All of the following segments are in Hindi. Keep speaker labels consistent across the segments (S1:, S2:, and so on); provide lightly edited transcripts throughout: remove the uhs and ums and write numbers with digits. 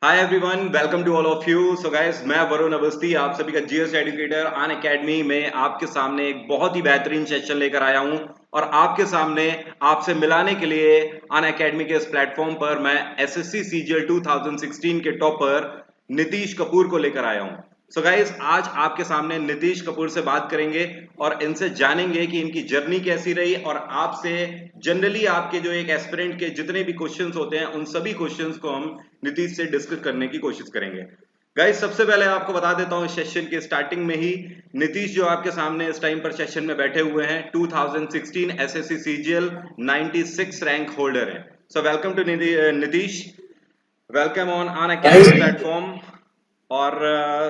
S1: Hi everyone, welcome to all of you. So guys, मैं वरुण अवस्थी, आप सभी का जीएस एजुकेटर अन अकेडमी में आपके सामने एक बहुत ही बेहतरीन सेशन लेकर आया हूं और आपके सामने आपसे मिलाने के लिए अन अकेडमी के इस प्लेटफॉर्म पर मैं एसएससी सीजीएल 2016 के टॉपर नीतीश कपूर को लेकर आया हूं। सो गाइस, आज आपके सामने नीतीश कपूर से बात करेंगे और इनसे जानेंगे कि इनकी जर्नी कैसी रही और आपसे जनरली आपके जो एक एस्पिरेंट के जितने भी क्वेश्चंस होते हैं उन सभी क्वेश्चंस को हम नीतीश से डिस्कस करने की कोशिश करेंगे। गाइस, सबसे पहले आपको बता देता हूं सेशन के स्टार्टिंग में ही नीतीश जो आपके सामने इस टाइम पर सेशन में बैठे हुए हैं 2016 एसएससी सीजीएल 96 रैंक होल्डर हैं। So welcome to Nitish, welcome on Unacademy platform. और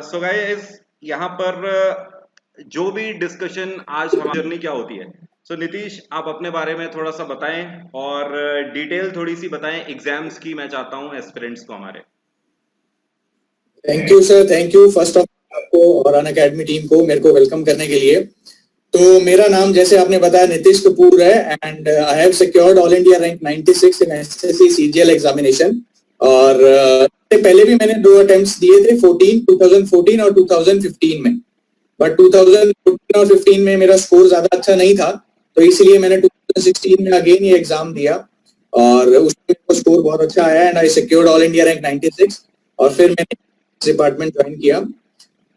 S1: सो गाइस, यहाँ पर जो भी डिस्कशन आज हमारी जर्नी क्या होती है। सो नीतीश, आप अपने बारे में थोड़ा सा बताएं और डिटेल थोड़ी सी बताएं एग्जाम्स की। मैं चाहता हूं एस्पिरेंट्स को हमारे।
S2: Thank you sir, thank you first of आपको और अन अकेडमी टीम को मेरे को वेलकम करने के लिए। तो मेरा नाम जैसे आपने बताया नीतीश कपूर है and I have secured all India rank 96 in SSC CGL examination. और पहले भी मैंने 2 अटेम्प्ट्स दिए थे 2014 और 2015 में, बट 2014 और 15 में मेरा स्कोर ज्यादा अच्छा नहीं था, तो इसलिए मैंने 2016 में अगेन ये एग्जाम दिया और उसमें मेरा स्कोर बहुत अच्छा आया and I secured all India rank 96 और फिर मैंने डिपार्टमेंट ज्वाइन किया।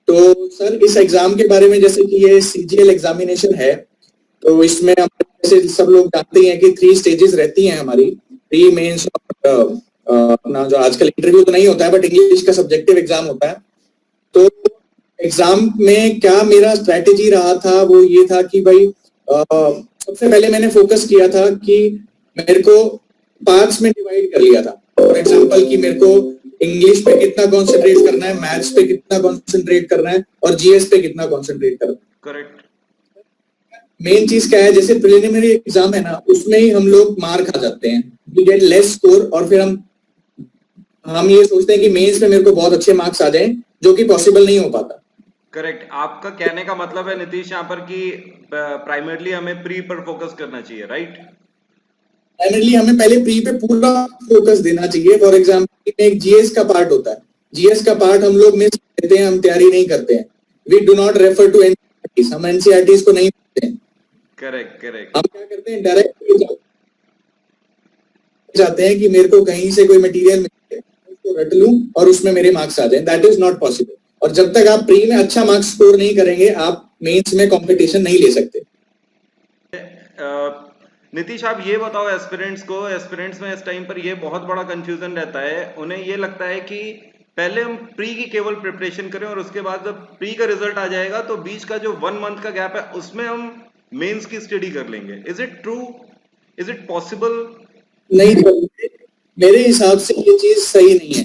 S2: तो सर, इस एग्जाम के बारे में, जैसे कि ये सीजीएल एग्जामिनेशन है, तो इसमें हम जैसे सब लोग जानते हैं कि 3 स्टेजेस रहती हैं हमारी, प्री मेंस और अपना जो आजकल इंटरव्यू तो नहीं होता है बट इंग्लिश का सब्जेक्टिव एग्जाम होता है। तो एग्जाम में क्या मेरा स्ट्रेटेजी रहा था वो ये था कि भाई सबसे पहले मैंने फोकस किया था कि मेरे को पार्ट्स में डिवाइड कर लिया था। फॉर एग्जांपल कि मेरे को इंग्लिश पे कितना कंसंट्रेट करना है, मैथ्स पे कितना कंसंट्रेट करना है और जीएस पे कितना कंसंट्रेट करना है।
S1: करेक्ट।
S2: मेन चीज क्या है, जैसे प्रिलिमिनरी एग्जाम है ना, उसमें ही हम लोग मार खा जाते हैं, वी गेट लेस स्कोर और फिर हम ये सोचते हैं कि मेंस में मेरे को बहुत अच्छे मार्क्स आ जाएं, जो कि पॉसिबल नहीं हो पाता।
S1: करेक्ट, आपका कहने का मतलब है नीतीश यहाँ पर कि प्राइमरली हमें प्री पर फोकस करना चाहिए, राइट?
S2: प्राइमरली हमें पहले प्री पे पूरा फोकस देना चाहिए। फॉर एग्जांपल एक जीएस का पार्ट होता है, जीएस का पार्ट हम लोग मिस करते हैं, हम तैयारी नहीं करते हैं। We do not refer to NCERTs, हम एनसीईआरटीज को नहीं पढ़ते हैं।
S1: Correct correct.
S2: हम क्या करते हैं, डायरेक्ट जाते हैं कि मेरे को कहीं से कोई मटेरियल मिले, उसको रट लूं और उसमें मेरे मार्क्स आ जाएं। That is not possible. और जब तक आप प्री में अच्छा मार्क्स स्कोर नहीं करेंगे, आप मेंस में कंपटीशन नहीं ले सकते।
S1: नीतीश, आप ये बताओ एस्पिरेंट्स को, एस्पिरेंट्स में इस टाइम पर ये बहुत बड़ा कंफ्यूजन रहता है। उन्हें ये लगता है कि पहले हम प्री की केवल प्रिपरेशन करें और उसके बाद जब प्री का रिजल्ट आ जाएगा तो बीच का जो 1 मंथ का गैप है उसमें हम मेंस की स्टडी कर लेंगे। Is it true? Is it possible?
S2: नहीं, मेरे हिसाब से ये चीज सही नहीं है।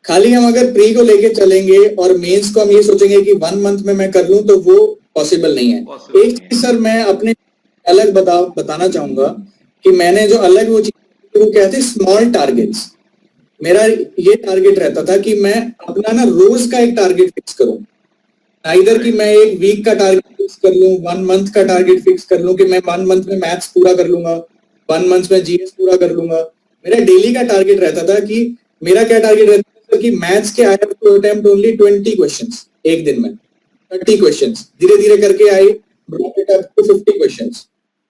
S2: खाली हम अगर प्री को लेके चलेंगे और मेंस को हम ये सोचेंगे कि 1 मंथ में मैं कर लूं, तो वो पॉसिबल नहीं है। एक चीज सर मैं अपने अलग बताना चाहूंगा कि मैंने जो अलग वो चीज, वो क्या थे, स्मॉल टारगेट्स। मेरा ये टारगेट रहता था कि मैं अपना ना रोज का एक टारगेट फिक्स करूं, इधर कि मैं एक वीक का टारगेट फिक्स कर लूं, 1 मंथ का टारगेट फिक्स कर लूं कि मैं 1 मंथ में मैथ्स पूरा कर लूंगा, 1 मंथ में जीएस पूरा कर लूंगा। मेरा डेली का टारगेट रहता था कि मेरा क्या टारगेट रहता था कि मैथ्स के I have to attempt only 20 questions एक दिन में, 30 क्वेश्चंस, धीरे धीरे करके I brought it up to 50 questions.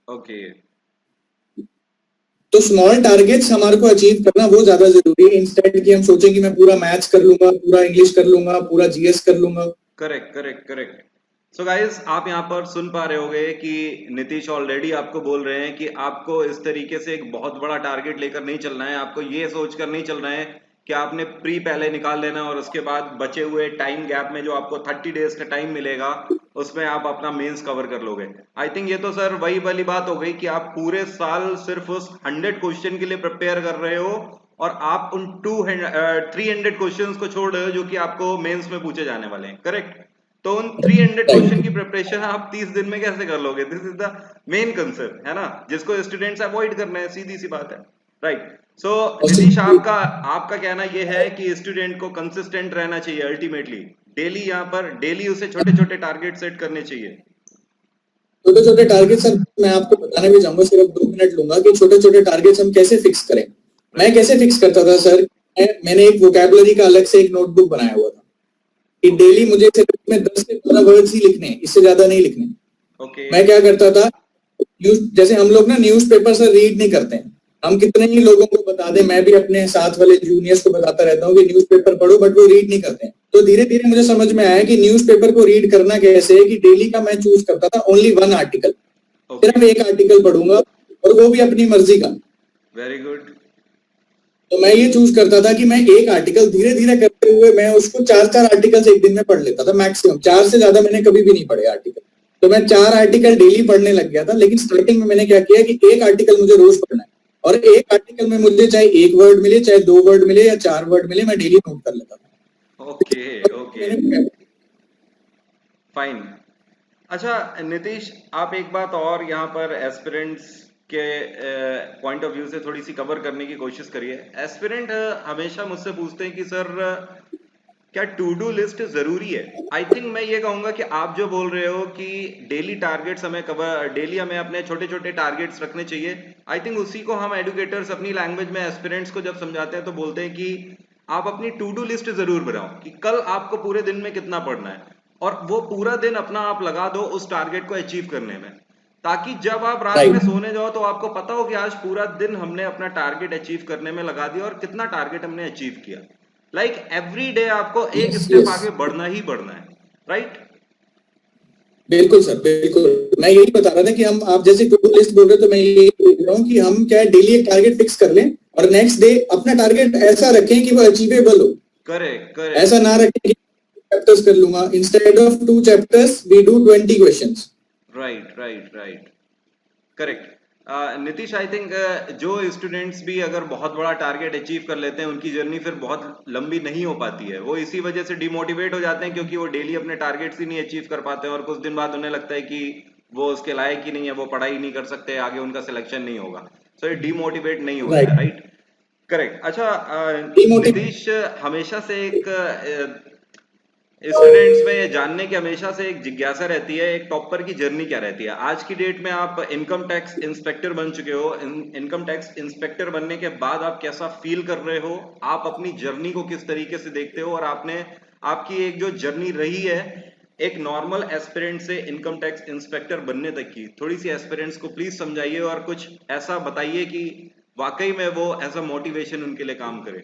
S1: Okay.
S2: तो स्मॉल टारगेट्स हमारे को अचीव करना वो ज्यादा जरूरी है, इंस्टेड कि हम सोचें कि मैं पूरा मैथ्स कर लूंगा, पूरा इंग्लिश कर लूंगा, पूरा जीएस कर लूंगा।
S1: Correct correct correct. So guys, आप यहाँ पर सुन पा रहे होंगे कि नीतीश ऑलरेडी आपको बोल रहे हैं कि आपको इस तरीके से एक बहुत बड़ा टारगेट लेकर नहीं चलना है। आपको ये सोचकर नहीं चलना है कि आपने प्री पहले निकाल लेना और उसके बाद बचे हुए टाइम गैप में जो आपको 30 डेज का टाइम मिलेगा उसमें आप अपना मेंस कवर कर लोगे। आई थिंक ये तो सर वही वाली बात हो गई कि आप पूरे साल सिर्फ उस 100 क्वेश्चन के लिए प्रिपेयर कर रहे हो और आप उन 300 क्वेश्चंस को छोड़ रहे हो जो कि आपको मेंस में पूछे जाने वाले हैं। करेक्ट? तो उन 300 क्वेश्चन की प्रिपरेशन आप 30 दिन में कैसे कर लोगे? This is the main concept, है ना, जिसको स्टूडेंट्स अवॉइड करना है। सीधी सी बात है, राइट? सो नीतीश, आपका आपका कहना ये है कि स्टूडेंट को कंसिस्टेंट रहना चाहिए अल्टीमेटली, डेली यहाँ पर डेली उसे छोटे छोटे टारगेट सेट करने चाहिए।
S2: छोटे छोटे टारगेट सर मैं आपको बताने भी चाहूंगा, सिर्फ 2 मिनट लूंगा कि छोटे छोटे टारगेट्स हम कैसे फिक्स करें। मैं कैसे फिक्स करता था सर, मैंने एक वोकैबुलरी का अलग से एक नोटबुक बनाया हुआ था कि डेली मुझे सिर्फ में 10 से 12 वर्ड्स ही लिखने हैं, इससे ज्यादा नहीं लिखने।
S1: ओके।
S2: मैं क्या करता था, जैसे हम लोग ना न्यूज़पेपर से रीड नहीं करते हैं, हम कितने ही लोगों को बता दें, मैं भी अपने साथ वाले जूनियर्स को बताता रहता हूँ कि न्यूज़पेपर पढ़ो, बट वो रीड नहीं करते हैं। तो धीरे धीरे मुझे समझ में आया कि न्यूज़पेपर को रीड करना कैसे है, कि डेली का मैं चूज करता था ओनली वन आर्टिकल, सिर्फ एक आर्टिकल पढ़ूंगा और वो भी अपनी मर्जी का।
S1: Very good.
S2: तो मैं ये चूज करता था कि मैं एक आर्टिकल धीरे धीरे करते हुए मैं उसको 4 आर्टिकल्स एक दिन में पढ़ लेता था मैक्सिमम। 4 से ज्यादा मैंने कभी भी नहीं पढ़े आर्टिकल। तो मैं 4 आर्टिकल डेली पढ़ने लग गया था। लेकिन स्टार्टिंग में मैंने क्या किया कि एक आर्टिकल मुझे रोज पढ़ना है, और एक आर्टिकल में मुझे चाहे 1 वर्ड मिले, चाहे 2 वर्ड मिले या 4 वर्ड मिले, मैं डेली नोट कर लेता था।
S1: Okay okay, fine. अच्छा नितीश, आप एक बात और यहाँ पर एस्पिरेंट्स के पॉइंट ऑफ व्यू से थोड़ी सी कवर करने की कोशिश करिए। एस्पिरेंट हमेशा मुझसे पूछते हैं कि सर क्या टू डू लिस्ट जरूरी है? आई थिंक मैं ये कहूंगा कि आप जो बोल रहे हो कि डेली टारगेट्स हमें कवर, डेली हमें अपने छोटे छोटे टारगेट्स रखने चाहिए, आई थिंक उसी को हम एडुकेटर्स अपनी लैंग्वेज में एस्पिरेंट्स को जब समझाते हैं तो बोलते हैं कि आप अपनी टू डू लिस्ट जरूर बनाओ कि कल आपको पूरे दिन में कितना पढ़ना है, और वो पूरा दिन अपना आप लगा दो उस टारगेट को अचीव करने में, ताकि जब आप रात में सोने जाओ तो आपको पता हो कि आज पूरा दिन हमने अपना टारगेट अचीव करने में लगा दिया और कितना टारगेट हमने अचीव किया। लाइक एवरी डे आपको एक स्टेप आगे बढ़ना ही बढ़ना है, राइट?
S2: बिल्कुल सर, बिल्कुल। मैं यही बता रहा था कि हम, आप जैसे टू डू लिस्ट बोल रहे हो, तो मैं यही बोल रहा हूँ कि हम क्या डेली एक टारगेट फिक्स कर लें और नेक्स्ट डे अपना टारगेट ऐसा रखें कि वो अचीवेबल हो।
S1: Correct correct.
S2: ऐसा ना रखें कि चैप्टर्स कर लूंगा, instead of 2 chapters we do 20 questions.
S1: Right right right, correct. Nitish, I think जो स्टूडेंट्स भी अगर बहुत बड़ा टारगेट अचीव कर लेते हैं उनकी जर्नी फिर बहुत लंबी नहीं हो पाती है। वो इसी वजह से डिमोटिवेट हो जाते हैं क्योंकि वो डेली अपने टारगेट्स ही नहीं अचीव कर पाते हैं, और कुछ दिन बाद उन्हें लगता है कि वो उसके लायक ही नहीं है, वो पढ़ाई नहीं कर सकते, आगे उनका सिलेक्शन नहीं होगा। सो ये डिमोटिवेट नहीं होता है, राइट? करेक्ट। अच्छा नितीश, हमेशा से एक स्टूडेंट्स में ये जानने की हमेशा से एक जिज्ञासा रहती है, एक टॉपर की जर्नी क्या रहती है। आज की डेट में आप इनकम टैक्स इंस्पेक्टर बन चुके हो, इनकम टैक्स इंस्पेक्टर बनने के बाद आप कैसा फील कर रहे हो, आप अपनी जर्नी को किस तरीके से देखते हो, और आपने आपकी एक जो जर्नी रही है एक नॉर्मल एस्पिरेंट से इनकम टैक्स इंस्पेक्टर बनने तक की, थोड़ी सी एस्पिरेंट्स को प्लीज समझाइए और कुछ ऐसा बताइए कि वाकई में वो एज अ मोटिवेशन उनके लिए काम करे,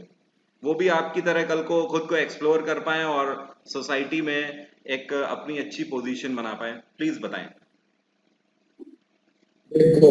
S1: वो भी आपकी तरह कल को खुद को एक्सप्लोर कर पाए और सोसाइटी में एक अपनी अच्छी पोजीशन बना पाए। प्लीज बताएं।
S2: देखो,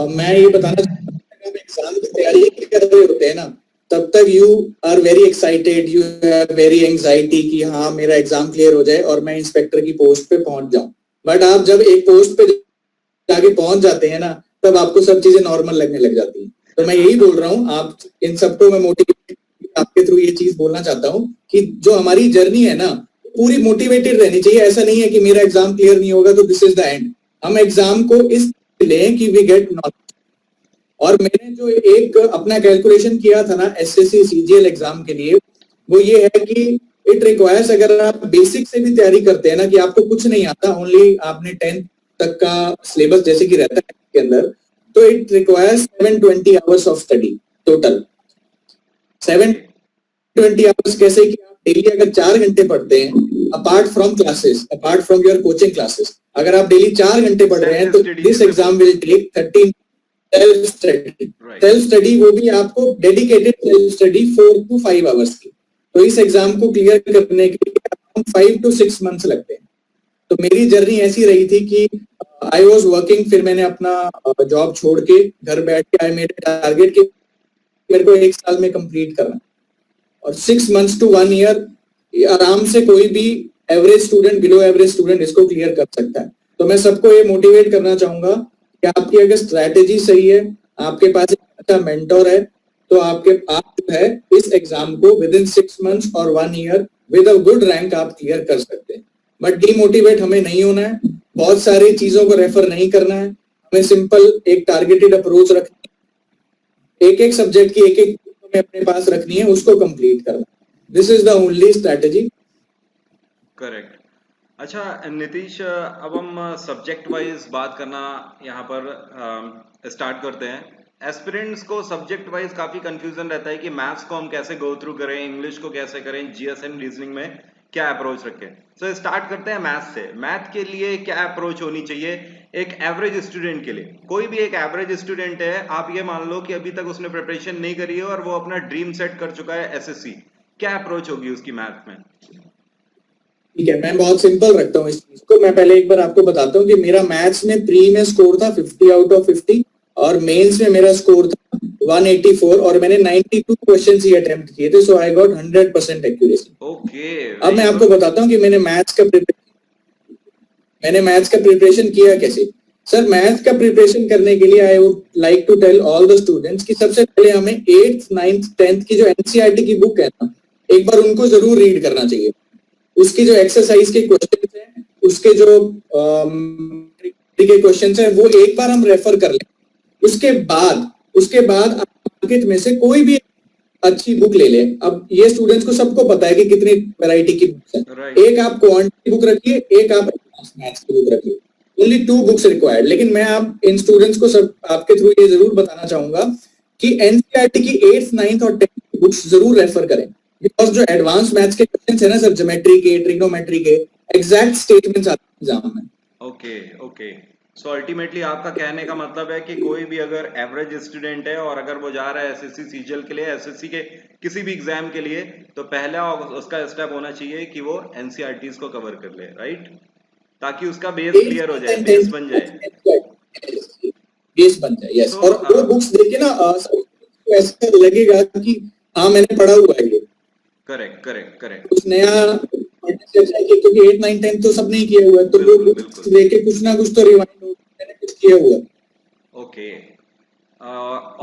S2: मैं ये बताना चाहता हूँ कि आप एग्जाम की तैयारी कर रहे होते हैं ना, तब तक you are very excited, you have very anxiety कि हाँ मेरा एग्जाम क्लियर हो जाए और मैं इंस्पेक्टर की पोस्ट पे पहुंच जाऊं। बट आप जब एक पोस्ट पे जाके पहुंच जाते हैं ना, तब आपको सब चीजें नॉर्मल लगने लग जाती हैं। तो मैं यही बोल रहा हूँ, आप इन सबको मैं मोटिवेट आपके थ्रू ये चीज बोलना चाहता हूँ कि जो हमारी जर्नी है ना, पूरी मोटिवेटेड रहनी चाहिए। ऐसा नहीं है कि मेरा एग्जाम क्लियर नहीं होगा तो दिस इज द एंड। हम एग्जाम को इस लें कि वी गेट नॉलेज। और मैंने जो एक अपना कैलकुलेशन किया था ना एसएससी सीजीएल एग्जाम के लिए, वो ये है कि इट रिक्वायर्स, अगर आप बेसिक से भी तैयारी करते हैं ना, कि आपको कुछ नहीं आता, ओनली आपने 10th तक का सिलेबस जैसे कि रहता है के अंदर, तो it requires 720 hours of study total. 720 hours कैसे कि आप डेली अगर 4 घंटे पढ़ते हैं, apart from classes, apart from your coaching classes, अगर आप डेली 4 घंटे पढ़ रहे हैं तो this exam will take 13 self study. Self study वो भी आपको dedicated self study 4 to 5 hours की। तो इस एग्जाम को क्लियर करने के लिए 5 to 6 मंथ्स लगते हैं। तो मेरी जर्नी ऐसी रही थी कि आई वॉज वर्किंग, फिर मैंने अपना जॉब छोड़ के घर बैठ के, आई मेड टारगेट कि मेरे को 1 साल में कंप्लीट करना, और 6 months to 1 year आराम से कोई भी average student, below average student इसको क्लियर कर सकता है। तो मैं सबको ये मोटिवेट करना चाहूंगा कि आपकी अगर स्ट्रैटेजी सही है, आपके पास एक अच्छा मेंटोर है, तो आप जो है इस एग्जाम को विद इन 6 months और 1 year with a good rank आप क्लियर कर सकते हैं। बट डीमोटिवेट हमें नहीं होना है, बहुत सारी चीजों को रेफर नहीं करना है, हमें सिंपल एक टारगेटेड अप्रोच रखनी है, एक एक सब्जेक्ट की एक एक हमें अपने पास रखनी है, उसको कंप्लीट करना। This is the only strategy.
S1: Correct. अच्छा नीतीश, अब हम सब्जेक्ट वाइज बात करना यहाँ पर स्टार्ट करते हैं। एस्पिरेंट्स को सब्जेक्ट वाइज काफी कंफ्यूजन रहता है कि मैथ्स को हम कैसे गो थ्रू करें, इंग्लिश को कैसे करें, जीएस एंड रीजनिंग में क्या अप्रोच रखें। सो स्टार्ट करते हैं मैथ्स से। मैथ के लिए क्या अप्रोच होनी चाहिए एक एवरेज स्टूडेंट के लिए? कोई भी एक एवरेज स्टूडेंट है, आप ये मान लो कि अभी तक उसने प्रिपरेशन नहीं करी है और वो अपना ड्रीम सेट कर चुका है एसएससी, क्या अप्रोच होगी उसकी मैथ में?
S2: ठीक है, मैं बहुत सिंपल रखता हूँ इस चीज को। मैं पहले एक बार आपको बताता हूँ कि मेरा मैथ्स में प्री में स्कोर था 50 आउट ऑफ 50 और मेंस में मेरा स्कोर था 184 और मैंने 92 क्वेश्चंस ही अटेम्प्ट किए थे, सो आई गॉट 100% एक्यूरेसी।
S1: ओके,
S2: अब मैं
S1: वेरी
S2: आपको
S1: गुड।
S2: बताता हूँ कि मैंने मैथ्स का प्रिपरेशन किया कैसे। सर, मैथ्स का प्रिपरेशन करने के लिए I would like to tell all the students कि सबसे पहले हमें 8th 9th 10th की जो एनसीईआरटी की बुक है ना, एक बार उनको जरूर रीड करना चाहिए। उसकी जो एक्सरसाइज के क्वेश्चन हैं, उसके जो के क्वेश्चन हैं, वो एक बार हम रेफर कर लें। उसके बाद आप मार्केट में से कोई भी अच्छी बुक ले लें। अब ये स्टूडेंट्स को सबको पता है कि कितनी वैरायटी की बुक्स हैं।
S1: राइट।
S2: एक आप क्वांटिटी बुक रखिए, एक आप मैथ्स की बुक रखिए। Only 2 books required. लेकिन मैं आप इन स्टूडेंट्स को सब आपके थ्रू ये जरूर बताना चाहूंगा कि एनसीईआरटी की 8th 9th और 10th की बुक्स जरूर रेफर करें, बिकॉज जो एडवांस मैथ्स के क्वेश्चंस है ना सर, ज्योमेट्री के, ट्रिग्नोमेट्री के, एग्जैक्ट स्टेटमेंट्स आते हैं एग्जाम में।
S1: Okay, okay. सो अल्टीमेटली आपका कहने का मतलब है कि कोई भी अगर एवरेज स्टूडेंट है और अगर वो जा रहा है एसएससी सीजीएल के लिए, एसएससी के किसी भी एग्जाम के लिए, तो पहला उसका स्टेप होना चाहिए कि वो एनसीईआरटीज को कवर कर ले, राइट? ताकि उसका बेस
S2: 8th
S1: क्लियर हो
S2: 9th
S1: जाए,
S2: and
S1: बेस
S2: 10th
S1: बन जाए।
S2: बेस बन जाए, यस।
S1: सो
S2: और वो बुक्स देखे ना, ऐसा लगेगा कि हाँ मैंने पढ़ा हुआ है ये,
S1: करेक्ट, करेक्ट, करेक्ट।
S2: कुछ नया पढ़ने से अच्छा है कि, क्योंकि 8th 9th 10th तो सबने ही किया हुआ है, तो वो
S1: बिल्कुल,
S2: बुक्स
S1: बिल्कुल।
S2: देके कुछ ना कुछ तो रिवाइंड हो, मैंने कुछ किया हुआ है।
S1: ओके।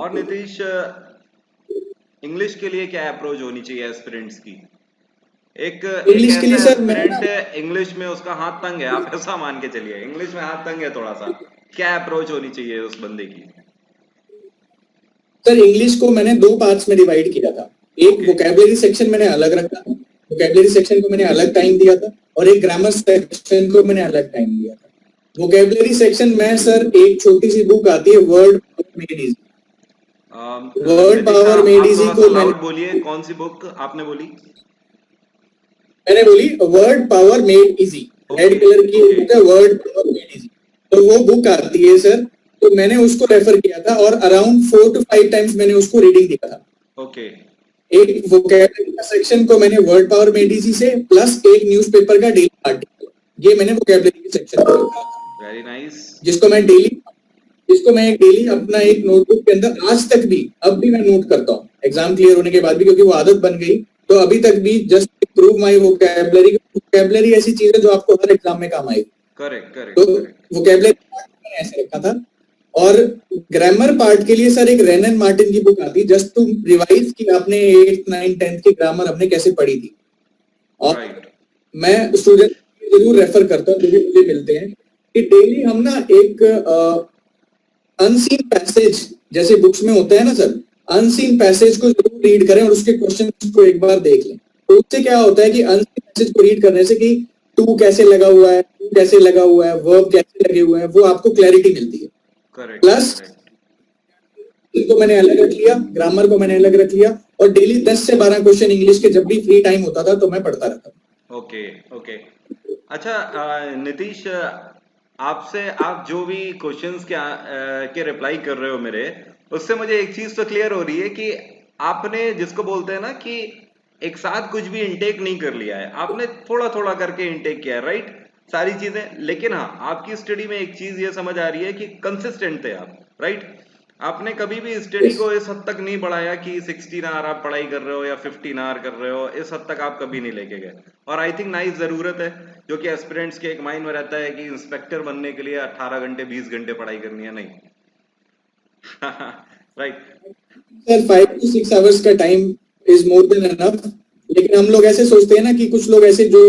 S1: और नीतीश, इंग्लिश के लिए क्या अप्रोच होनी चाहिए एस्पिरेंट्स की? एक एक
S2: इंग्लिश के लिए
S1: ऐसा
S2: सर मैं ना,
S1: एस्पिरेंट इंग्लिश में उसका हाथ तंग है, आप ऐसा मान के चलिए, इंग्लिश में हाथ तंग है थोड़ा सा, क्या अप्रोच होनी चाहिए उस बंदे की?
S2: सर इंग्लिश को मैंने 2 पार्ट्स में डिवाइड किया था। एक
S1: ओके,
S2: वोकैबुलरी सेक्शन मैंने अलग रखा था, वोकैबुलरी सेक्शन को मैंने अलग टाइम दिया था, और एक ग्रामर सेक्शन को मैंने अलग टाइम दिया था। वोकैबुलरी सेक्शन में सर एक छोटी सी बुक आती है, word made easy. Word
S1: Nitish
S2: power made
S1: आप
S2: इजी
S1: थोड़ा सा
S2: को
S1: लाउड बोलिए, कौन सी बुक आपने बोली?
S2: मैंने बोली word power made easy. Red
S1: okay,
S2: colour की
S1: ओके,
S2: बुक है, वर्ड पावर मेड इजी। तो वो बुक आती है सर, तो मैंने उसको रेफर किया था और अराउंड 4 to 5 टाइम्स मैंने उसको रीडिंग दिया था।
S1: ओके।
S2: एक वोकैबुलरी का सेक्शन को मैंने वर्ड पावर मेड इजी से, प्लस एक न्यूज़पेपर का डेली आर्टिकल, ये मैंने वोकैबुलरी के सेक्शन में रखा था,
S1: वेरी नाइस।
S2: जिसको मैं डेली जिसको मैं डेली अपना एक नोटबुक के अंदर आज तक भी, अब भी मैं नोट करता हूँ एग्जाम क्लियर होने के बाद भी, क्योंकि वो आदत बन गई। तो अभी तक भी just prove my vocabulary. Vocabulary ऐसी चीज है जो आपको हर एग्जाम में काम आएगी।
S1: करेक्ट,
S2: तो
S1: करेक्ट, करेक्ट।
S2: वोकैबुलरी मैंने ऐसे रखा था। और ग्रामर पार्ट के लिए सर एक रेन एंड मार्टिन की बुक आती है, जस्ट टू रिवाइज कि आपने 8th 9th 10th की ग्रामर हमने कैसे पढ़ी थी। और
S1: राइट।
S2: मैं स्टूडेंट जरूर रेफर करता हूँ जो भी मुझे मिलते हैं, कि डेली हम ना एक अनसीन पैसेज, जैसे बुक्स में होता है ना सर, अनसीन पैसेज को जरूर रीड करें और उसके क्वेश्चन को एक बार देख लें। तो उससे क्या होता है कि अनसीन पैसेज को रीड करने से कि टू कैसे लगा हुआ है, टू कैसे लगा हुआ है, वर्ब कैसे लगे हुए हैं, वो आपको क्लैरिटी मिलती है।
S1: Correct,
S2: plus
S1: correct.
S2: को मैंने अलग रख लिया, ग्रामर को मैंने अलग रख लिया, और डेली 10 से 12 क्वेश्चन इंग्लिश के जब भी फ्री टाइम होता था तो मैं पढ़ता रहता था।
S1: Okay, okay. अच्छा, नीतीश, आपसे आप जो भी क्वेश्चंस के रिप्लाई कर रहे हो मेरे, उससे मुझे एक चीज तो क्लियर हो रही है कि आपने जिसको बोलते हैं ना कि एक साथ कुछ भी इनटेक नहीं कर लिया है, आपने थोड़ा थोड़ा करके इनटेक किया है, राइट? सारी चीजें। लेकिन हाँ, आपकी स्टडी में एक चीज ये समझ आ रही है कि कंसिस्टेंट थे आप, राइट? आपने कभी भी स्टडी
S2: Yes.
S1: को इस हद तक नहीं बढ़ाया कि 16 आवर आप पढ़ाई कर रहे हो या 15 आवर कर रहे हो, इस हद तक आप कभी नहीं लेके गए। और आई थिंक नाइस जरूरत है, जो कि एस्पिरेंट्स के एक माइंड में रहता है कि इंस्पेक्टर बनने के लिए 18 घंटे 20 घंटे पढ़ाई करनी है, नहीं। राइट।
S2: सर 5 to 6 आवर्स का time is more than enough. लेकिन हम लोग ऐसे सोचते हैं ना कि कुछ लोग ऐसे जो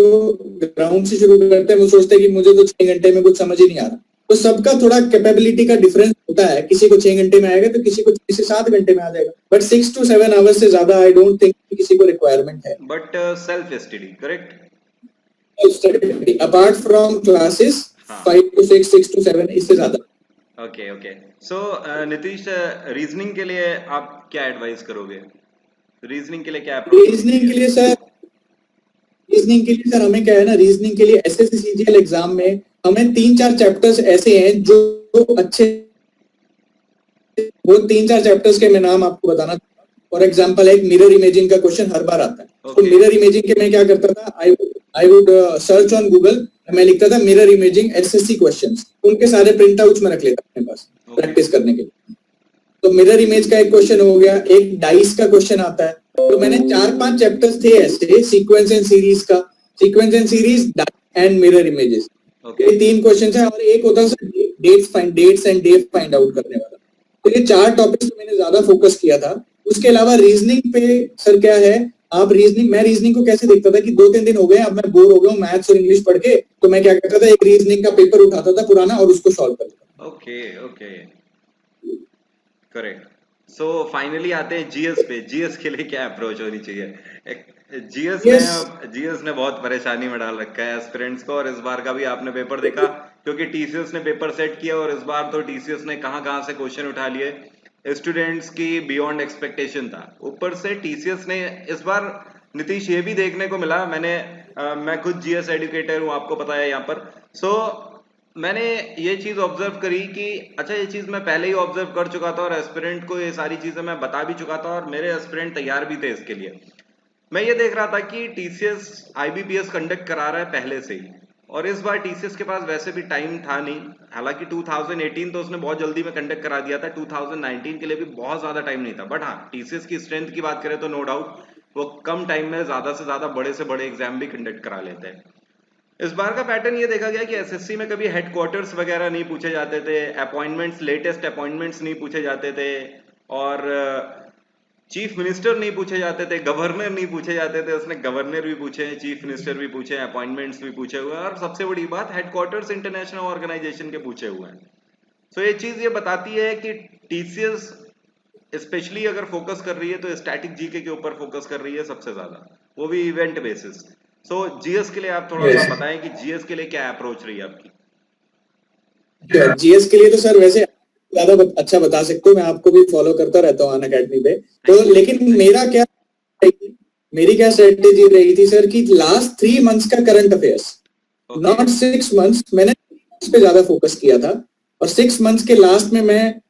S2: ग्राउंड से शुरू करते हैं, वो सोचते हैं कि मुझे तो 6 घंटे में कुछ समझ ही नहीं आ रहा। तो सबका थोड़ा कैपेबिलिटी का डिफरेंस होता है, किसी को 6 घंटे में आएगा तो किसी को 6 से 7 घंटे में आ जाएगा, बट 6 to 7 आवर्स से ज्यादा आई डोंट थिंक किसी को रिक्वायरमेंट है।
S1: But self study, correct?
S2: Apart from classes
S1: हाँ।
S2: 5 to 6, 6 to 7, इससे ज्यादा।
S1: Okay okay. So Nitish, reasoning के लिए आप क्या एडवाइस करोगे? रीजनिंग के लिए क्या अप्रोच होनी
S2: रीजनिंग
S1: चाहिए?
S2: के लिए सर रीजनिंग के लिए सर हमें क्या है ना, रीजनिंग के लिए एसएससी सीजीएल एग्जाम में हमें 3-4 चैप्टर्स ऐसे हैं जो अच्छे, वो 3-4 चैप्टर्स के मैं नाम आपको बताना। फॉर एग्जांपल एक मिरर इमेजिंग का क्वेश्चन हर बार आता है। तो
S1: ओके
S2: मिरर इमेजिंग के मैं क्या करता था, I would search on Google, मैं लिखता था मिरर इमेजिंग एसएससी क्वेश्चंस, उनके सारे प्रिंट आउट्स में रख लेता अपने पास
S1: ओके
S2: प्रैक्टिस करने के लिए। तो मिरर इमेज का एक क्वेश्चन हो गया, एक डाइस का क्वेश्चन आता है। तो मैंने 4-5 चैप्टर्स थे ऐसे सीक्वेंस एंड सीरीज का, sequence and series, and mirror images,
S1: okay
S2: ये 3 क्वेश्चन है। और एक होता है dates and day find out करने वाला। तो ये 4 टॉपिक्स पे मैंने ज्यादा फोकस किया था। उसके अलावा रीजनिंग पे सर क्या है, आप रीजनिंग, मैं रीजनिंग को कैसे देखता था कि 2-3 दिन हो गए, अब मैं बोर हो गया हूँ मैथ्स और इंग्लिश पढ़ के, तो मैं क्या करता था, एक रीजनिंग का पेपर उठाता था पुराना और उसको सॉल्व करता
S1: okay okay, correct. So finally आते हैं जीएस पे। जीएस के लिए क्या अप्रोच होनी चाहिए? जीएस
S2: था।
S1: ने
S2: यस।
S1: जीएस ने बहुत परेशानी में डाल रखा है एस्पिरेंट्स को, और इस बार का भी आपने पेपर देखा, क्योंकि टीसीएस ने पेपर सेट किया और इस बार तो टीसीएस ने कहां कहां से क्वेश्चन उठा लिए, स्टूडेंट्स की बियॉन्ड एक्सपेक्टेशन था। ऊपर से टीसीएस ने इस बार, नीतीश, ये भी देखने को मिला, मैं खुद जीएस एडुकेटर हूँ, आपको पता है यहाँ पर। सो मैंने ये चीज ऑब्जर्व करी कि अच्छा, ये चीज मैं पहले ही ऑब्जर्व कर चुका था और एस्पिरेंट को ये सारी चीजें मैं बता भी चुका था और मेरे एस्पिरेंट तैयार भी थे इसके लिए। मैं ये देख रहा था कि टीसीएस आईबीपीएस कंडक्ट करा रहा है पहले से ही, और इस बार टीसीएस के पास वैसे भी टाइम था नहीं। हालांकि 2018 तो उसने बहुत जल्दी में कंडक्ट करा दिया था, 2019 के लिए भी बहुत ज्यादा टाइम नहीं था। बट हाँ, टीसीएस की स्ट्रेंथ की बात करें तो नो डाउट वो कम टाइम में ज्यादा से ज्यादा बड़े से बड़े एग्जाम भी कंडक्ट करा लेते हैं। इस बार का पैटर्न ये देखा गया कि एसएससी में कभी हेडक्वार्टर्स वगैरह नहीं पूछे जाते थे, अपॉइंटमेंट्स, लेटेस्ट अपॉइंटमेंट्स नहीं पूछे जाते थे, और चीफ मिनिस्टर नहीं पूछे जाते थे, गवर्नर नहीं पूछे जाते थे। उसने गवर्नर भी पूछे हैं, चीफ मिनिस्टर भी पूछे हैं, अपॉइंटमेंट्स भी पूछे हुए हैं, और सबसे बड़ी बात हेडक्वार्टर्स इंटरनेशनल ऑर्गेनाइजेशन के पूछे हुए हैं। सो ये चीज ये बताती है कि टीसीएस स्पेशली अगर फोकस कर रही है तो स्टैटिक जीके के ऊपर फोकस कर रही है सबसे ज्यादा, वो भी इवेंट बेसिस। सो जीएस के लिए आप थोड़ा सा
S2: यस।
S1: बताएं कि जीएस के लिए क्या अप्रोच रही है आपकी?
S2: जीएस के लिए तो सर वैसे ज्यादा अच्छा बता सकते हो, मैं आपको भी फॉलो करता रहता हूँ अन अकेडमी पे। तो
S1: थैंक यू।
S2: लेकिन मेरी क्या स्ट्रेटेजी रही थी सर, कि लास्ट 3 मंथ्स का current affairs,
S1: okay
S2: not 6 months, मैंने इस पे ज्यादा फोकस किया था। और 6 मंथ्स के लास्ट में मैं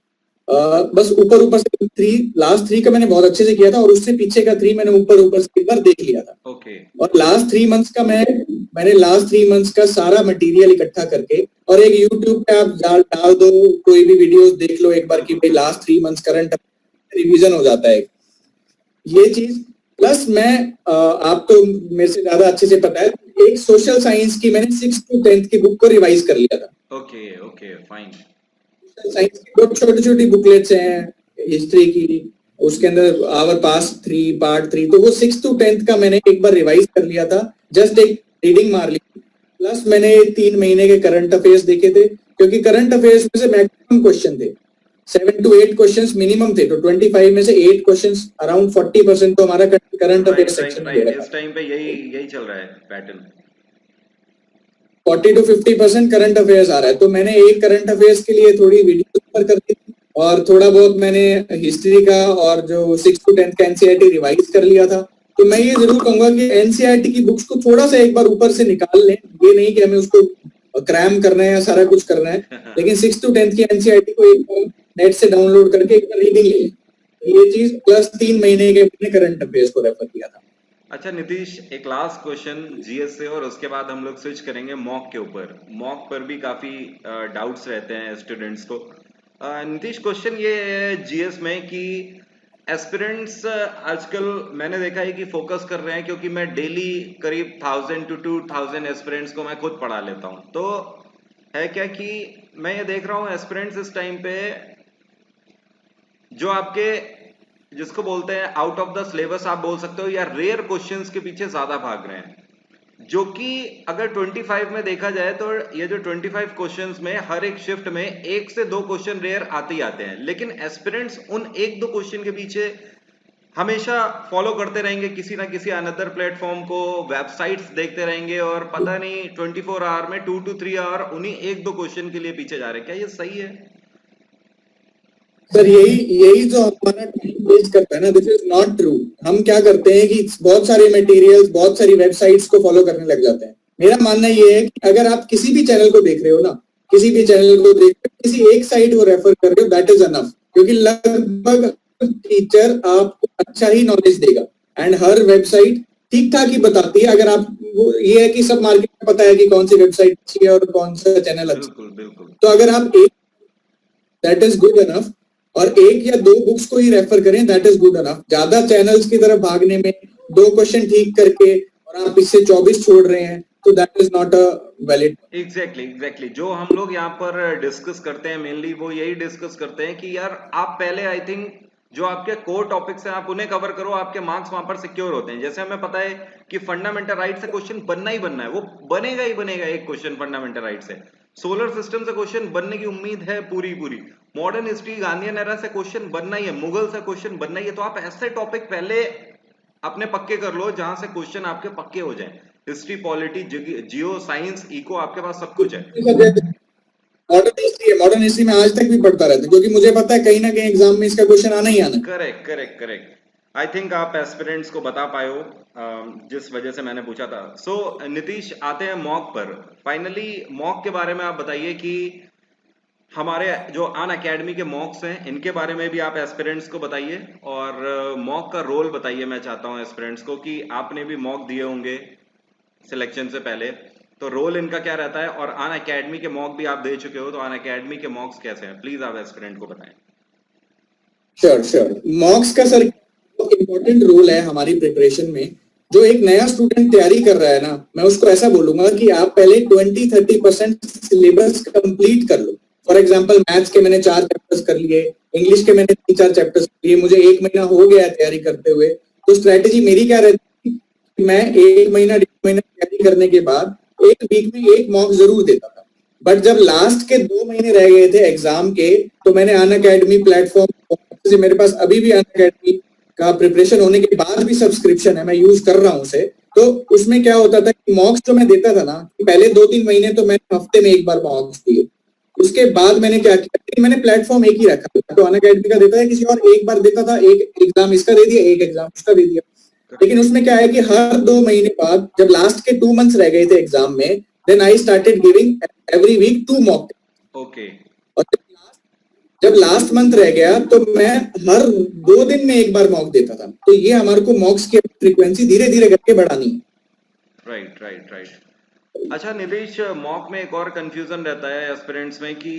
S2: बस ऊपर ऊपर से लास्ट 3 का मैंने बहुत अच्छे से किया था, और उससे पीछे का 3 मैंने ऊपर ऊपर से एक बार देख लिया था।
S1: ओके
S2: और लास्ट 3 मंथ्स का मैंने लास्ट 3 मंथ्स का सारा मटेरियल इकट्ठा करके, और एक यूट्यूब पे आप डाल दो, कोई भी वीडियोस देख लो एक बार कि
S1: बिल्कुल
S2: भाई
S1: बिल्कुल।
S2: लास्ट 3 मंथ्स करंट रिवीजन हो जाता है ये चीज। प्लस मैं आप तो मेरे से ज्यादा अच्छे से पता है, एक सोशल साइंस की मैंने 6 to 10th की बुक को रिवाइज कर लिया था।
S1: Okay okay fine.
S2: साइंस की बहुत छोटी छोटी बुकलेट्स हैं हिस्ट्री की, उसके अंदर आवर पास्ट 3 पार्ट 3, तो वो 6 to 10th का मैंने एक बार रिवाइज कर लिया था, जस्ट एक रीडिंग मार ली। प्लस मैंने 3 महीने के करंट अफेयर्स देखे थे, क्योंकि करंट अफेयर्स में से मैक्सिमम क्वेश्चन थे, 7 to 8 क्वेश्चंस मिनिमम थे। तो 25 में से 8 क्वेश्चंस, अराउंड 40% तो हमारा current
S1: right
S2: affairs
S1: right
S2: section में दे
S1: राइट,
S2: रखा
S1: इस
S2: था।
S1: टाइम पे यही यही चल रहा है पैटर्न।
S2: 40 to 50% करंट अफेयर्स आ रहा है। तो मैंने एक करंट अफेयर्स के लिए थोड़ी वीडियो पर कर दी, और थोड़ा बहुत मैंने हिस्ट्री का और जो 6 to 10th का एनसीईआरटी रिवाइज कर लिया था। तो मैं ये जरूर कहूंगा कि एनसीईआरटी की बुक्स को थोड़ा सा एक बार ऊपर से निकाल लें, ये नहीं कि हमें उसको क्रैम करना है या सारा कुछ करना है, लेकिन 6 to 10th की एनसीईआरटी को एक बार नेट से डाउनलोड करके एक बार रीडिंग ले लें, ये चीज। प्लस 3 महीने के मैंने करंट अफेयर्स को रेफर किया था।
S1: अच्छा नीतीश, एक लास्ट क्वेश्चन जीएस से, और उसके बाद हम लोग स्विच करेंगे मॉक के ऊपर। मॉक पर भी काफी डाउट्स रहते हैं स्टूडेंट्स को। नीतीश, क्वेश्चन ये है जीएस में कि एस्पिरेंट्स आजकल मैंने देखा है कि फोकस कर रहे हैं, क्योंकि मैं डेली करीब 1000 to 2000 एस्पिरेंट्स को मैं खुद पढ़ा लेता हूँ। तो है क्या कि मैं ये देख रहा हूँ एस्पिरेंट्स इस टाइम पे जो आपके, जिसको बोलते हैं आउट ऑफ द सिलेबस आप बोल सकते हो, या रेयर क्वेश्चंस के पीछे ज्यादा भाग रहे हैं। जो कि अगर 25 में देखा जाए तो ये जो 25 क्वेश्चंस में हर एक शिफ्ट में 1 से 2 क्वेश्चन रेयर आते ही आते हैं, लेकिन एस्पिरेंट्स उन 1-2 क्वेश्चन के पीछे हमेशा फॉलो करते रहेंगे किसी ना किसी अनदर प्लेटफॉर्म को, वेबसाइट्स देखते रहेंगे, और पता नहीं 24 आवर में 2 to 3 आवर उन्हीं 1-2 क्वेश्चन के लिए पीछे जा रहे हैं। क्या ये सही है?
S2: सर यही यही जो हमारा टाइम वेस्ट करता है ना, दिस इज नॉट ट्रू। हम क्या करते हैं कि बहुत सारे मटेरियल्स, बहुत सारी वेबसाइट्स को फॉलो करने लग जाते हैं। मेरा मानना ये है कि अगर आप किसी भी चैनल को देख रहे हो ना, किसी भी चैनल को देख रहे हो, किसी एक साइट को रेफर कर रहे हो, दैट इज अनफ। क्योंकि लगभग टीचर आपको अच्छा ही नॉलेज देगा एंड हर वेबसाइट ठीक ठाक ही बताती है। अगर आप ये है कि सब मार्केट में पता है कि कौन सी वेबसाइट अच्छी है और कौन सा चैनल अच्छा।
S1: बिल्कुल बिल्कुल।
S2: तो अगर आप एक, दैट इज गुड अनफ, और एक या दो बुक्स को ही रेफर करें, दैट इज गुड अनफ। ज्यादा चैनल्स की तरफ भागने में, दो क्वेश्चन ठीक करके और आप इससे 24 छोड़ रहे हैं, तो that is not a valid.
S1: Exactly जो हम लोग यहाँ पर डिस्कस करते हैं मेनली वो यही डिस्कस करते हैं कि यार आप पहले आई थिंक जो आपके कोर टॉपिक्स हैं आप उन्हें कवर करो, आपके मार्क्स वहां पर सिक्योर होते हैं। जैसे हमें पता है कि फंडामेंटल राइट से क्वेश्चन बनना ही बनना है, वो बनेगा ही बनेगा एक क्वेश्चन फंडामेंटल राइट से। सोलर सिस्टम से क्वेश्चन बनने की उम्मीद है पूरी पूरी। मॉडर्न हिस्ट्री गांधीयन एरा से क्वेश्चन बनना ही है, मुगल से क्वेश्चन बनना ही है। तो आप ऐसे टॉपिक पहले अपने पक्के कर लो जहां से क्वेश्चन आपके पक्के हो जाएं। हिस्ट्री, पॉलिटी, जियो, साइंस, इको, आपके पास सब कुछ है।
S2: मॉडर्न हिस्ट्री में आज तक भी पढ़ता रहता हूं, क्योंकि मुझे पता है कहीं ना कहीं एग्जाम में इसका क्वेश्चन आना ही आना है।
S1: करेक्ट। आई थिंक आप एस्पिरेंट्स को बता पाए हो जिस वजह से मैंने पूछा था। सो नीतीश, आते हैं मॉक पर। फाइनली मॉक के बारे में आप बताइए कि हमारे जो अन अकेडमी के मॉक्स हैं इनके बारे में भी आप एस्पिरेंट्स को बताइए, और मॉक का रोल बताइए। मैं चाहता हूं एस्पिरेंट्स को कि आपने भी मॉक दिए होंगे सिलेक्शन से पहले, तो रोल इनका क्या रहता है, और अन अकेडमी के मॉक भी आप दे चुके हो, तो अन अकेडमी के मॉक्स कैसे हैं, प्लीज आप एस्पिरेंट को बताएं।
S2: श्योर। मॉक्स का सर इम्पोर्टेंट रोल है हमारी प्रिपरेशन में। जो एक नया स्टूडेंट तैयारी कर रहा है ना, मैं उसको ऐसा बोलूंगा कि आप पहले 20-30% सिलेबस कंप्लीट कर लो। फॉर एग्जांपल मैथ्स के मैंने 4 चैप्टर्स कर लिए, इंग्लिश के मैंने 3-4 चैप्टर्स कर लिए, मुझे 1 महीना हो गया तैयारी करते हुए। तो स्ट्रेटेजी मेरी क्या रहती है कि मैं 1 महीना 1.5 महीना तैयारी करने के बाद एक वीक में एक मॉक जरूर देता था। बट जब लास्ट के 2 महीने रह गए थे एग्जाम के, तो मैंने अन अकेडमी प्लेटफॉर्म से, मेरे पास अभी भी अन अकेडमी का प्रिपरेशन होने के बाद भी सब्सक्रिप्शन है, मैं यूज कर रहा हूँ उसे। तो उसमें क्या होता था कि मॉक्स जो मैं देता था ना, पहले 2-3 महीने तो मैंने हफ्ते में एक बार मॉक्स दिए। उसके बाद मैंने क्या किया, मैंने प्लेटफॉर्म एक ही रखा। तो अन अकेडमी का देता है, किसी और एक बार देता था, एक एग्जाम इसका दे दिया, एक एग्जाम उसका दे दिया। लेकिन उसमें क्या है कि हर 2 महीने बाद, जब लास्ट के 2 मंथ्स रह गए थे एग्जाम में, then I started giving every week 2 mock.
S1: Okay.
S2: और जब लास्ट मंथ रह गया तो मैं हर 2 दिन में एक बार मॉक देता था। तो ये हमारे को मॉक्स की फ्रीक्वेंसी धीरे धीरे करके बढ़ानी है।
S1: राइट। अच्छा नीतीश, मॉक में एक और कंफ्यूजन रहता है एस्पिरेंट्स में कि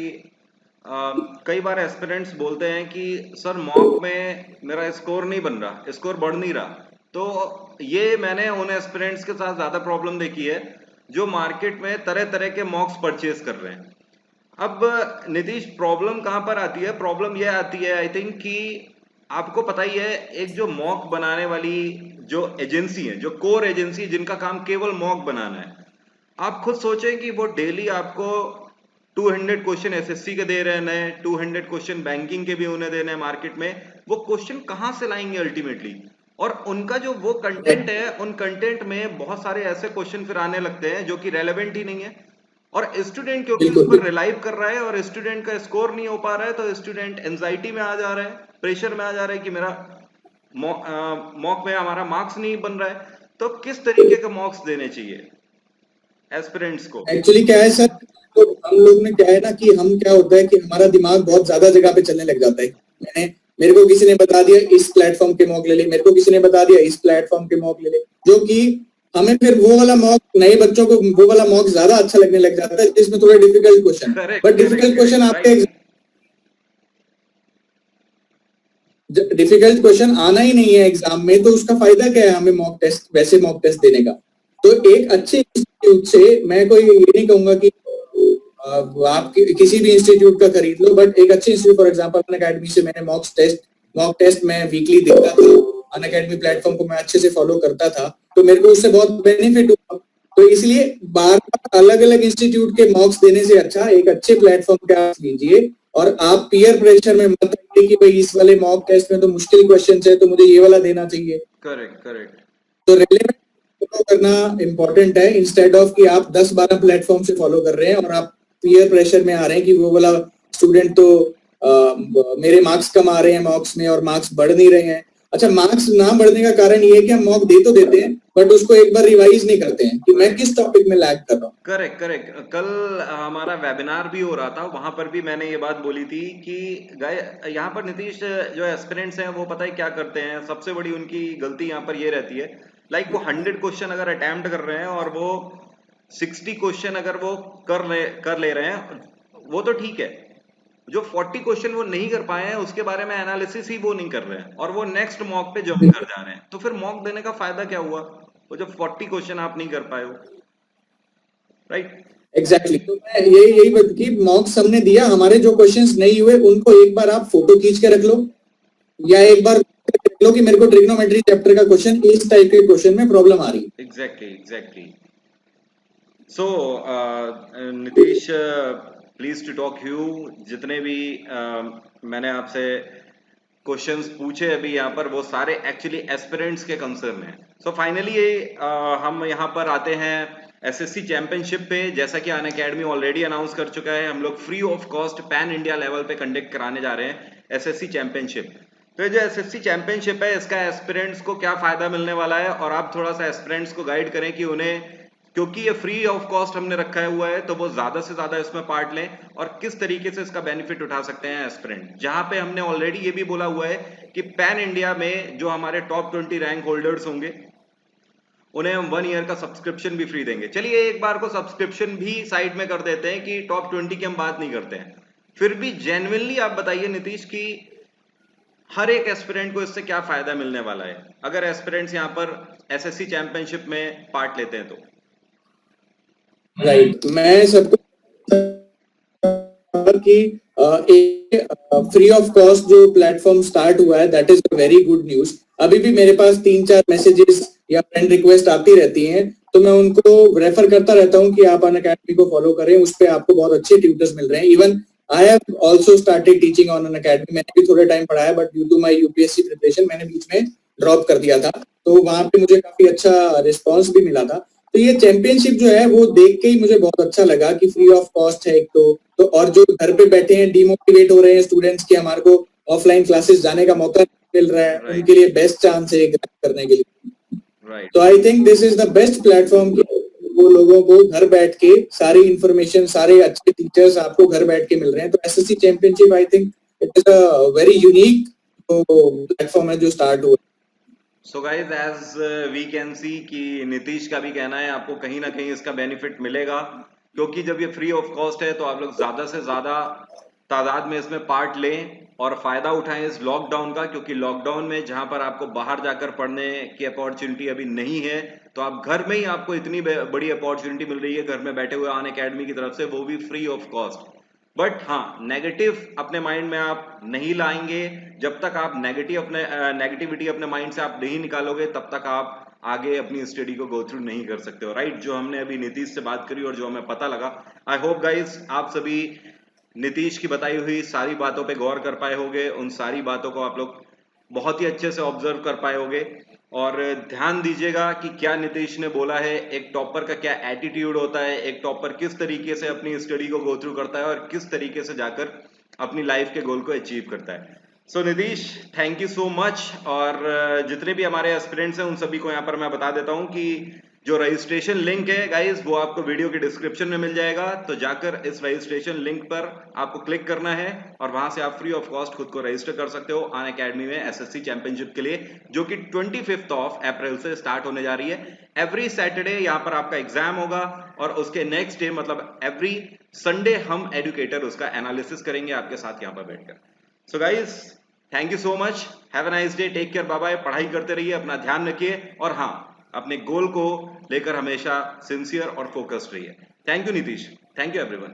S1: कई बार एस्पिरेंट्स बोलते हैं कि सर मॉक में मेरा स्कोर नहीं बन रहा, स्कोर बढ़ नहीं रहा। तो ये मैंने उन एस्पिरेंट्स के साथ ज्यादा प्रॉब्लम देखी है जो मार्केट में तरह तरह के मॉक्स परचेज कर रहे हैं। अब नीतीश, प्रॉब्लम कहां पर आती है? प्रॉब्लम यह आती है आई थिंक कि आपको पता ही है, एक जो मॉक बनाने वाली जो एजेंसी है, जो कोर एजेंसी जिनका काम केवल मॉक बनाना है, आप खुद सोचें कि वो डेली आपको 200 क्वेश्चन एसएससी के दे रहे हैं, नए 200 क्वेश्चन बैंकिंग के भी उन्हें देने हैं मार्केट में। वो क्वेश्चन कहां से लाएंगे अल्टीमेटली? और उनका जो वो कंटेंट है, उन कंटेंट में बहुत सारे ऐसे क्वेश्चन फिर आने लगते हैं जो कि रेलेवेंट ही नहीं है, और स्टूडेंट क्योंकि उस पर रिलाइव कर रहा है और स्टूडेंट का स्कोर नहीं हो पा रहा है, तो स्टूडेंट एंजाइटी में आ जा रहा है, प्रेशर में आ जा रहा है कि मेरा मॉक में हमारा मार्क्स नहीं बन रहा है। तो किस तरीके के मॉक्स देने चाहिए एस्पिरेंट्स को?
S2: एक्चुअली क्या है सर, तो हम लोग में क्या है ना कि हम, क्या होता है कि हमारा दिमाग बहुत ज्यादा जगह पे चलने लग जाता है। मेरे को किसी ने बता दिया इस प्लेटफॉर्म के मॉक ले ले, मेरे को किसी ने बता दिया इस प्लेटफॉर्म के मॉक ले ले, जो कि हमें फिर वो वाला मॉक, नए बच्चों को वो वाला मॉक ज्यादा अच्छा लगने लग जाता है जिसमें थोड़ा difficult question. But difficult question आपके, डिफिकल्ट क्वेश्चन आना ही नहीं है एग्जाम में, तो उसका फायदा क्या है हमें मॉक टेस्ट, वैसे मॉक टेस्ट देने का? तो एक अच्छे इंस्टीट्यूट से, मैं कोई ये नहीं कहूंगा कि आप किसी भी इंस्टीट्यूट का खरीद लो, बट एक अच्छे institute, for example Unacademy से मैंने मॉक टेस्ट मैं वीकली देता था। अन अकेडमी प्लेटफॉर्म को मैं अच्छे से फॉलो करता था, तो मेरे को उससे बहुत बेनिफिट हुआ। तो इसलिए बार बार अलग अलग इंस्टीट्यूट के मॉक्स देने से अच्छा एक अच्छे प्लेटफॉर्म का लीजिए, और आप पीयर प्रेशर में मत आइए कि भाई इस वाले मॉक टेस्ट में तो मुश्किल क्वेश्चन है तो मुझे ये वाला देना चाहिए।
S1: करेक्ट।
S2: तो रेलेवेंट फॉलो करना इंपॉर्टेंट है, इंस्टेड ऑफ कि आप 10-12 प्लेटफॉर्म से फॉलो कर रहे हैं और आप पीयर प्रेशर में आ रहे हैं कि वो वाला स्टूडेंट तो मेरे मार्क्स कम आ रहे हैं मॉक्स में और मार्क्स बढ़ नहीं रहे हैं। अच्छा, मार्क्स ना बढ़ने का कारण ये है कि हम मॉक दे तो देते हैं बट उसको एक बार रिवाइज नहीं करते हैं कि मैं किस टॉपिक में लैग कर रहा हूँ।
S1: Correct correct. कल हमारा वेबिनार भी हो रहा था, वहां पर भी मैंने ये बात बोली थी कि यहाँ पर नीतीश जो एस्पिरेंट्स हैं वो पता है क्या करते हैं, सबसे बड़ी उनकी गलती यहाँ पर ये रहती है, लाइक वो 100 क्वेश्चन अगर अटेम्प्ट कर रहे हैं और वो 60 क्वेश्चन अगर वो कर ले रहे हैं, वो तो ठीक है। जो 40 क्वेश्चन वो नहीं कर पाए हैं उसके बारे में एनालिसिस ही वो नहीं कर रहे हैं और वो नेक्स्ट मॉक पे जंप कर जा रहे हैं, तो फिर मॉक देने का फायदा क्या हुआ, वो जब 40 क्वेश्चन आप नहीं कर पाए हो, राइट?
S2: एग्जैक्टली। तो मैं यही बात की मॉक्स हमने दिया, हमारे जो क्वेश्चंस नहीं हुए उनको एक बार आप फोटो खींच के रख लो या एक बार देख लो कि मेरे को ट्रिग्नोमेट्री चैप्टर का क्वेश्चन इस टाइप के क्वेश्चन में प्रॉब्लम आ रही है।
S1: Exactly. So Nitish, please to talk you, जितने भी मैंने आपसे क्वेश्चंस पूछे अभी यहाँ पर वो सारे एक्चुअली एस्पिरेंट्स के कंसर्न हैं। सो फाइनली हम यहाँ पर आते हैं एसएससी चैंपियनशिप पे। जैसा कि अनअकैडमी ऑलरेडी अनाउंस कर चुका है, हम लोग free of cost pan India level पे कंडक्ट कराने जा रहे हैं एसएससी चैंपियनशिप। तो ये जो एसएससी चैंपियनशिप है इसका एस्पिरेंट्स को क्या फायदा मिलने वाला है, और आप थोड़ा सा एस्पिरेंट्स को गाइड करें कि उन्हें, क्योंकि ये फ्री ऑफ कॉस्ट हमने रखा हुआ है, तो वो ज्यादा से ज्यादा इसमें पार्ट लें और किस तरीके से इसका बेनिफिट उठा सकते हैं एस्पिरेंट। जहां पे हमने ऑलरेडी ये भी बोला हुआ है कि पैन इंडिया में जो हमारे टॉप 20 रैंक होल्डर्स होंगे उन्हें हम 1 ईयर का सब्सक्रिप्शन भी फ्री देंगे। चलिए एक बार को सब्सक्रिप्शन भी साइड में कर देते हैं कि टॉप 20 की हम बात नहीं करते हैं, फिर भी जेन्युइनली आप बताइए नीतीश की हर एक एस्पिरेंट को इससे क्या फायदा मिलने वाला है अगर एस्पिरेंट्स यहाँ पर एसएससी चैंपियनशिप में पार्ट लेते हैं तो?
S2: राइट, मैं सबको कि फ्री ऑफ कॉस्ट जो प्लेटफॉर्म स्टार्ट हुआ है that is a very good news. अभी भी मेरे पास 3-4 मैसेजेस या फ्रेंड रिक्वेस्ट आती रहती हैं, तो मैं उनको रेफर करता रहता हूं कि आप अनअकैडमी को फॉलो करें, उस पर आपको बहुत अच्छे ट्यूटर्स मिल रहे हैं। Even I have also started teaching on Unacademy. मैंने भी थोड़े टाइम पढ़ाया but due to my UPSC preparation मैंने बीच में ड्रॉप कर दिया था, तो वहां पे मुझे काफी अच्छा रिस्पॉन्स भी मिला था। तो ये चैंपियनशिप जो है वो देख के ही मुझे बहुत अच्छा लगा कि फ्री ऑफ कॉस्ट है एक तो और जो घर पे बैठे हैं डिमोटिवेट हो रहे हैं स्टूडेंट्स के हमारे को ऑफलाइन क्लासेस जाने का मौका मिल रहा है, उनके लिए बेस्ट चांस है करने के लिए। तो I think this is the best platform कि वो लोगों को घर बैठ के सारी इंफॉर्मेशन, सारे अच्छे टीचर्स आपको घर बैठ के मिल रहे हैं। तो SSC championship I think it is a very unique platform है जो स्टार्ट हुआ।
S1: So guys as we can see कि नीतीश का भी कहना है आपको कहीं ना कहीं इसका बेनिफिट मिलेगा, क्योंकि जब ये फ्री ऑफ कॉस्ट है तो आप लोग ज्यादा से ज्यादा तादाद में इसमें पार्ट लें और फायदा उठाएं इस लॉकडाउन का, क्योंकि लॉकडाउन में जहां पर आपको बाहर जाकर पढ़ने की अपॉर्चुनिटी अभी नहीं है, तो आप घर में ही आपको इतनी बड़ी अपॉर्चुनिटी मिल रही है घर में बैठे हुए अनअकैडमी की तरफ से, वो भी फ्री ऑफ कॉस्ट। बट हाँ, नेगेटिव अपने माइंड में आप नहीं लाएंगे। जब तक आप नेगेटिविटी अपने माइंड से आप नहीं निकालोगे तब तक आप आगे अपनी स्टडी को गो थ्रू नहीं कर सकते हो, राइट? जो हमने अभी नीतीश से बात करी और जो हमें पता लगा, आई होप गाइज आप सभी नीतीश की बताई हुई सारी बातों पे गौर कर पाए होंगे, उन सारी बातों को आप लोग बहुत ही अच्छे से ऑब्जर्व कर पाए होंगे। और ध्यान दीजिएगा कि क्या नीतीश ने बोला है, एक टॉपर का क्या एटीट्यूड होता है, एक टॉपर किस तरीके से अपनी स्टडी को गो थ्रू करता है और किस तरीके से जाकर अपनी लाइफ के गोल को अचीव करता है। So Nitish, thank you so much. और जितने भी हमारे एस्पिरेंट्स हैं उन सभी को यहाँ पर मैं बता देता हूँ कि जो रजिस्ट्रेशन लिंक है गाइस वो आपको वीडियो के डिस्क्रिप्शन में मिल जाएगा, तो जाकर इस रजिस्ट्रेशन लिंक पर आपको क्लिक करना है और वहां से आप फ्री ऑफ कॉस्ट खुद को रजिस्टर कर सकते हो अनअकैडमी में एसएससी चैंपियनशिप के लिए, जो कि 25 अप्रैल से स्टार्ट होने जा रही है। एवरी सैटरडे यहाँ पर आपका एग्जाम होगा और उसके नेक्स्ट डे मतलब एवरी संडे हम एडुकेटर उसका एनालिसिस करेंगे आपके साथ यहाँ पर बैठकर। So guys, thank you so much, have a nice day, take care, bye bye. पढ़ाई करते रहिए, अपना ध्यान रखिए और हाँ, अपने गोल को लेकर हमेशा सिंसियर और फोकस्ड रहिए। Thank you Nitish, thank you everyone.